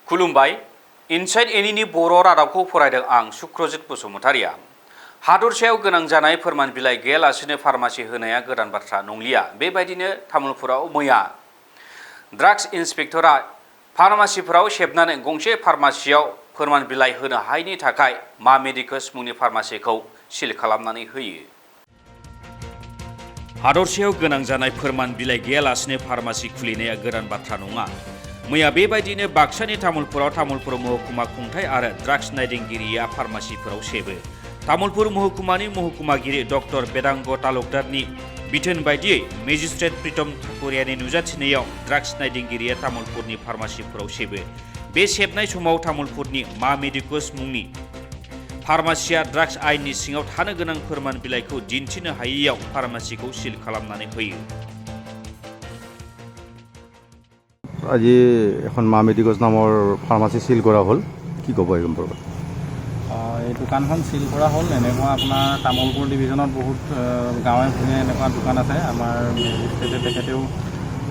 खुलुमबाय इनसाइड एनिनि बर' रादाबखौ फरायदों आं सुक्रजित बसुमतारिया। हादरसायाव गोनां जानाय फोरमान बिलाइ गैयालासेनो फार्मासि होनाया गोदान बाथ्रा नंलिया। बेबायदिनो तामुलपुराव मैया ड्राग्स इन्सपेक्टरा फार्मासिफोराव सेबनानै गंसे फार्मासियाव फोरमान बिलाइ होनो हायैनि थाखाय मा मेडिकस मुंनि फार्मासिखौ सिल खालामनानै होयो। हादरसायाव गोनां जानाय फोरमान बिलाइ गैयालासेनो फार्मासि खुलिनाया गोदान बाथ्रा नङा। मैया बेबायदिनो बाक्सानि तामुलपुराव तामुलपुर महकुमा खुंथाय आरो ड्राग्स नायदिंगिरिया फार्मासिफोराव सेबो। तामुलपुर महकुमानि महकुमागिरि डक्टर बेदांग तालुकदारनि बिथोन बायदियै मेजिस्ट्रेट प्रितम ठाकुरियानि नुजाथिनायाव ड्राग्स नायदिंगिरिया तामुलपुरनि फार्मासिफोराव सेबो। बे सेबनाय समाव तामुलपुरनि मा मेडिकस मुंनि फार्मासिया ड्राग्स आइननि सिङाव थानो गोनां फोरमान बिलाइखौ दिन्थिनो हायैयाव फार्मासिखौ सिल खालामनानै होयो। আজি এখন মা মেডিকস নামৰ ফাৰ্মাচী সিল কৰা হ'ল, কি ক'ব এই সম্পৰ্কত? এই দোকানখন সিল কৰা হ'ল। এনেকুৱা আপোনাৰ তামোলপুৰ ডিভিজনত বহুত গাঁৱে ভূঞে এনেকুৱা দোকান আছে। আমাৰ মেজিষ্ট্ৰেটে তেখেতেও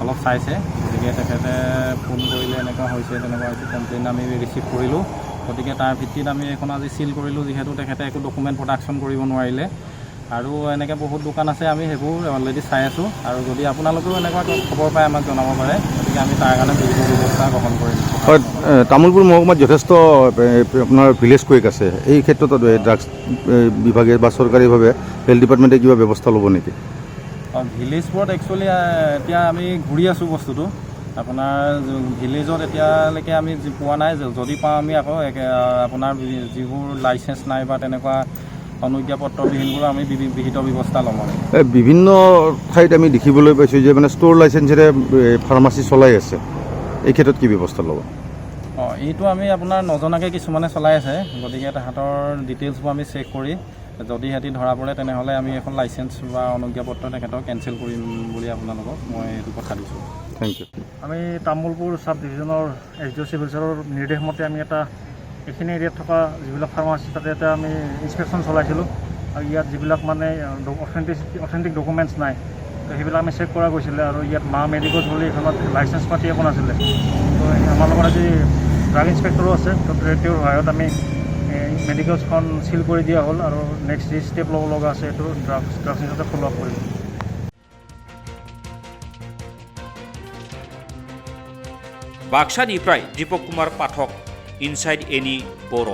অলপ চাইছে, গতিকে তেখেতে ফোন কৰিলে এনেকুৱা হৈছে তেনেকুৱা হৈছে কমপ্লেইন আমি ৰিচিভ কৰিলোঁ। গতিকে তাৰ ভিত্তিত আমি এখন আজি সিল কৰিলোঁ, যিহেতু তেখেতে একো ডকুমেণ্ট প্ৰডাকশ্যন কৰিব নোৱাৰিলে। আৰু এনেকৈ বহুত দোকান আছে, আমি সেইবোৰ অলৰেডি চাই আছোঁ। আৰু যদি আপোনালোকেও এনেকুৱা খবৰ পায় আমাক জনাব পাৰে, গতিকে আমি তাৰ কাৰণে বিহিত ব্যৱস্থা গ্ৰহণ কৰিম। হয়, তামোলপুৰ মহকুমাত যথেষ্ট আপোনাৰ ভিলেজ কুইক আছে। এই ক্ষেত্ৰত ড্ৰাগছ বিভাগে বা চৰকাৰীভাৱে হেল্থ ডিপাৰ্টমেণ্টে কিবা ব্যৱস্থা ল'ব নেকি? ভিলেজবোৰত একচুৱেলি এতিয়া আমি ঘূৰি আছোঁ বস্তুটো। আপোনাৰ ভিলেজত এতিয়ালৈকে আমি পোৱা নাই। যদি পাওঁ আমি আকৌ আপোনাৰ যিবোৰ লাইচেঞ্চ নাই বা তেনেকুৱা অনুজ্ঞাপত্ৰবিহীনবোৰ আমি বিহিত ব্যৱস্থা ল'ম। বিভিন্ন ঠাইত আমি দেখিবলৈ পাইছোঁ যে মানে ষ্ট'ৰ লাইচেঞ্চেৰে ফাৰ্মাচী চলাই আছে। এই ক্ষেত্ৰত কি ব্যৱস্থা ল'ব? এইটো আমি আপোনাৰ নজনাকৈ কিছুমানে চলাই আছে। গতিকে তাহাঁতৰ ডিটেইলছবোৰ আমি চেক কৰি যদি সিহঁতি ধৰা পৰে তেনেহ'লে আমি এখন লাইচেঞ্চ বা অনুজ্ঞাপত্ৰ তেখেতক কেঞ্চেল কৰিম বুলি আপোনালোকক মই এইটো কথা দিছোঁ। Thank you. আমি তামোলপুৰ চাব ডিভিজনৰ SDO চিভিল চাৰৰ নিৰ্দেশ মতে আমি এইখিনি এৰিয়াত থকা যিবিলাক ফাৰ্মাচী তাতে আমি ইনস্পেকশ্যন চলাইছিলোঁ। আৰু ইয়াত যিবিলাক মানে অথেণ্টিক ডকুমেণ্টছ নাই, তো সেইবিলাক আমি চেক কৰা গৈছিলে। আৰু ইয়াত মা মেডিকছ বুলি এইখনত লাইচেঞ্চ পাতি একো নাছিলে। তো আমাৰ লগত আজি ড্ৰাগ ইনস্পেক্টৰো আছে, তো তেওঁৰ সহায়ত আমি মেডিকেলছখন চিল কৰি দিয়া হ'ল। আৰু নেক্সট যি ষ্টেপ ল'ব লগা আছে সেইটো ড্ৰাগছ হিচাপে ফ'ল' আপ কৰিব। बाक्सानिफ्राय दीपक कुमार पाठक, इनसाइड एनि बर'।